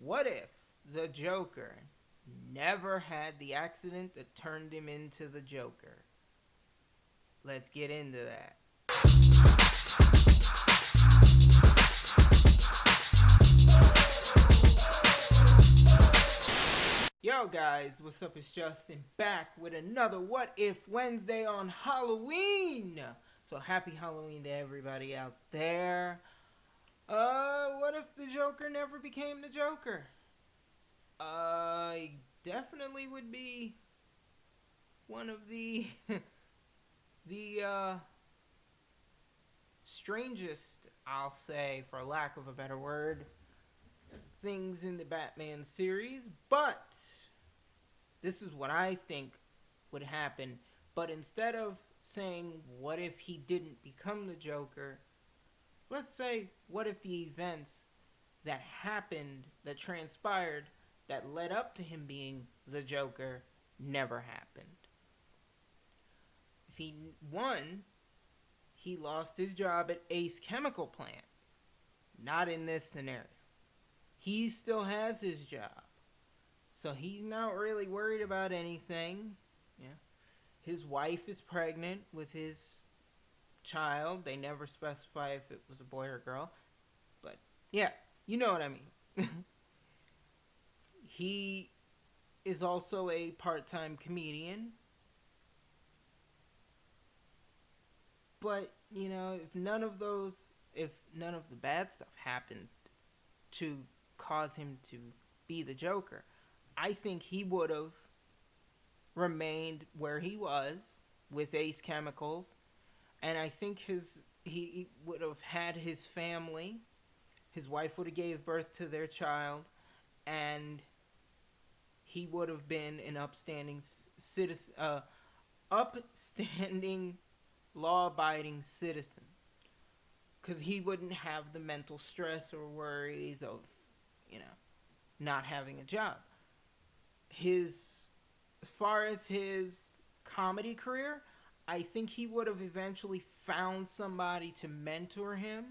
What if the Joker never had the accident that turned him into the Joker? Let's get into that. Yo guys, what's up? It's Justin back with another What If Wednesday on Halloween. So happy Halloween to everybody out there. What if the Joker never became the Joker? Definitely would be one of the the strangest, I'll say, for lack of a better word, things in the Batman series. But this is what I think would happen. But instead of saying, what if he didn't become the Joker, let's say, what if the events that happened, that transpired, that led up to him being the Joker never happened? If he won, he lost his job at Ace Chemical Plant. Not in this scenario. He still has his job. So he's not really worried about anything. Yeah. His wife is pregnant with his child. They never specify if it was a boy or girl. But yeah, you know what I mean. He is also a part-time comedian. But, you know, if none of the bad stuff happened to cause him to be the Joker, I think he would have remained where he was with Ace Chemicals, and I think he would have had his family. His wife would have gave birth to their child, and he would have been an upstanding citizen, upstanding, law-abiding citizen, because he wouldn't have the mental stress or worries of, not having a job. As far as his comedy career, I think he would have eventually found somebody to mentor him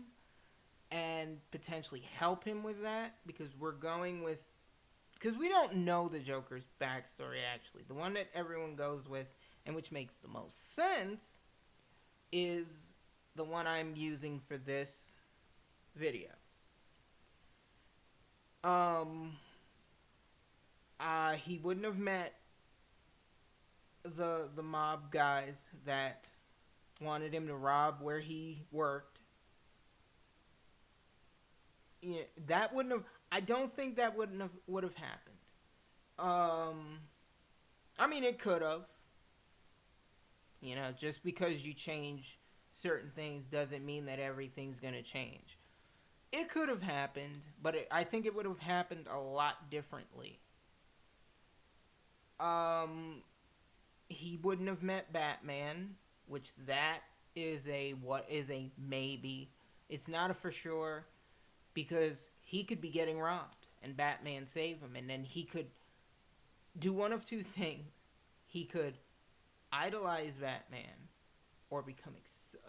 and potentially help him with that, because we don't know the Joker's backstory actually. The one that everyone goes with, and which makes the most sense, is the one I'm using for this video. He wouldn't have met the mob guys that wanted him to rob where he worked. Yeah, that wouldn't have. I don't think that would have happened. I mean, it could have. Just because you change certain things doesn't mean that everything's gonna change. It could have happened, but I think it would have happened a lot differently. He wouldn't have met Batman, which that is a maybe. It's not a for sure, because he could be getting robbed and Batman save him, and then he could do one of two things. He could idolize Batman or become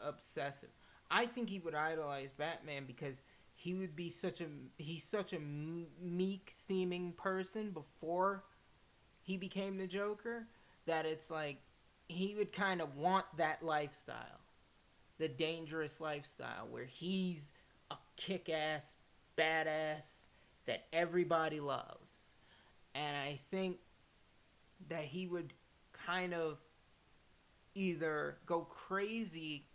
obsessive. I think he would idolize Batman, because he's such a meek seeming person before he became the Joker, that it's like he would kind of want that lifestyle, the dangerous lifestyle where he's a kick-ass badass that everybody loves. And I think that he would kind of either go crazy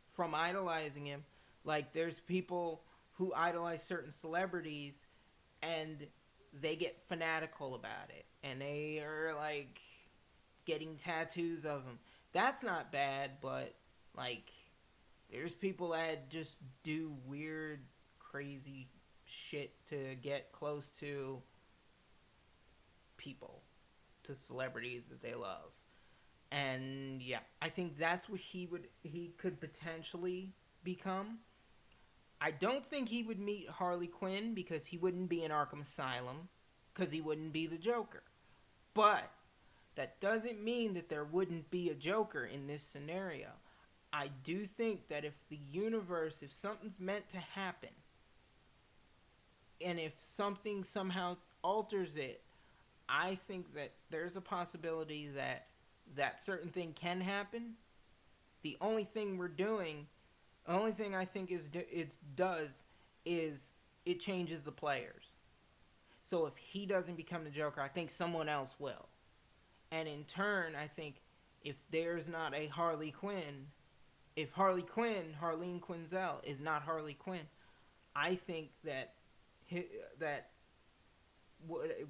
from idolizing him. Like, there's people who idolize certain celebrities and they get fanatical about it, and they are like getting tattoos of him. That's not bad, but like, there's people that just do weird, crazy shit to get close to people, to celebrities that they love. And yeah, I think that's what he could potentially become. I don't think he would meet Harley Quinn, because he wouldn't be in Arkham Asylum, because he wouldn't be the Joker. But that doesn't mean that there wouldn't be a Joker in this scenario. I do think that if something's meant to happen, and if something somehow alters it, I think that there's a possibility that that certain thing can happen. The only thing we're doing, the only thing I think it does is it changes the players. So if he doesn't become the Joker, I think someone else will. And in turn, I think if there's not a Harley Quinn, if Harleen Quinzel is not Harley Quinn, I think that that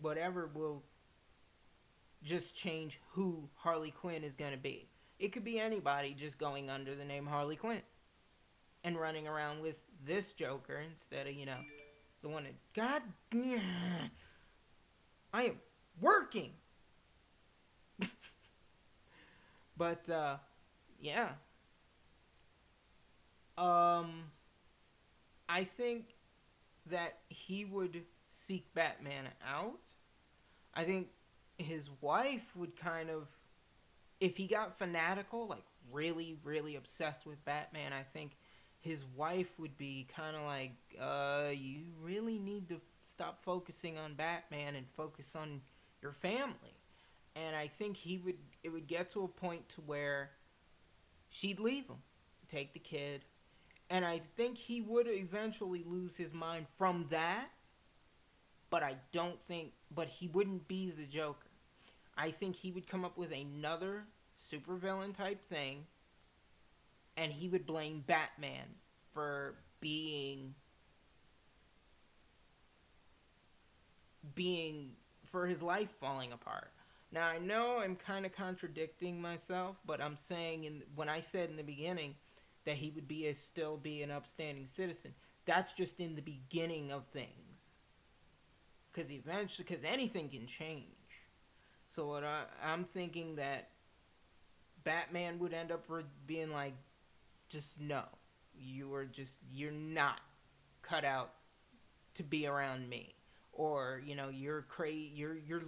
whatever will just change who Harley Quinn is going to be. It could be anybody just going under the name Harley Quinn and running around with this Joker instead of, the one that, God, I am working. But, yeah. I think that he would seek Batman out. I think his wife would kind of, if he got fanatical, like really, really obsessed with Batman, I think his wife would be kind of like, you really need to stop focusing on Batman and focus on your family. And I think it would get to a point to where she'd leave him, take the kid, and I think he would eventually lose his mind from that, but but he wouldn't be the Joker. I think he would come up with another supervillain type thing, and he would blame Batman for for his life falling apart. Now, I know I'm kind of contradicting myself, but I'm saying when I said in the beginning that he would still be an upstanding citizen, that's just in the beginning of things. Because anything can change. So I'm thinking that Batman would end up being like, just no, you're not cut out to be around me, or you're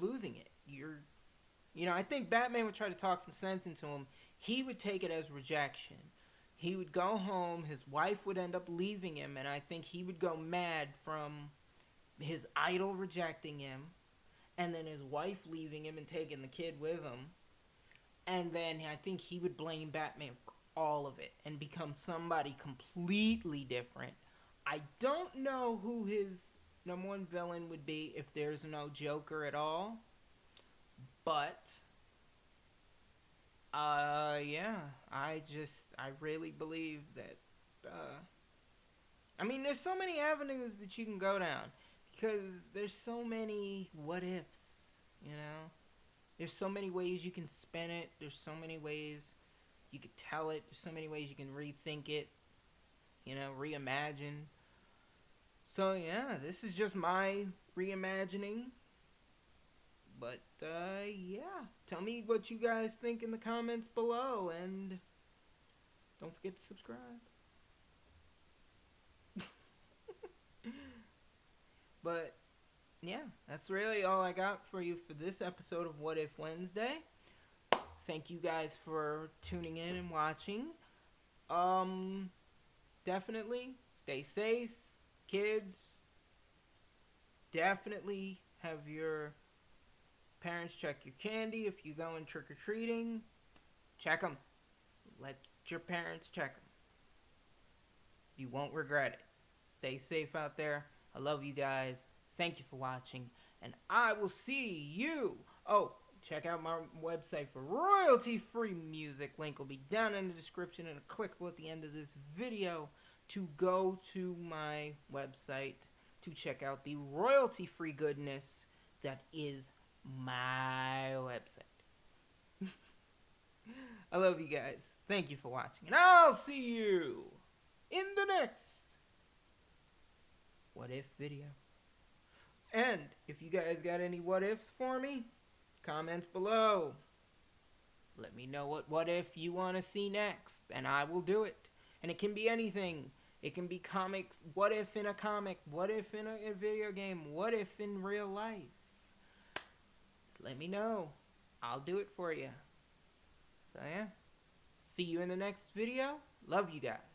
losing it. I think Batman would try to talk some sense into him. He would take it as rejection. He would go home, his wife would end up leaving him, and I think he would go mad from his idol rejecting him, and then his wife leaving him and taking the kid with him. And then I think he would blame Batman for all of it and become somebody completely different. I don't know who his number one villain would be if there's no Joker at all. But, yeah, I really believe that, there's so many avenues that you can go down, because there's so many what ifs, There's so many ways you can spin it, there's so many ways you could tell it, there's so many ways you can rethink it, reimagine. So, yeah, this is just my reimagining. But, yeah. Tell me what you guys think in the comments below, and don't forget to subscribe. But, yeah, that's really all I got for you for this episode of What If Wednesday. Thank you guys for tuning in and watching. Definitely stay safe, kids. Definitely have your parents check your candy. If you go in trick-or-treating, check them. Let your parents check them. You won't regret it. Stay safe out there. I love you guys. Thank you for watching. And I will see you. Oh, check out my website for royalty-free music. Link will be down in the description and a clickable at the end of this video to go to my website to check out the royalty-free goodness that is my website. I love you guys. Thank you for watching. And I'll see you in the next What If video. And if you guys got any what ifs for me, comments below. Let me know what if you want to see next, and I will do it. And it can be anything. It can be comics. What if in a comic? What if in a video game? What if in real life? Just let me know. I'll do it for you. So yeah. See you in the next video. Love you guys.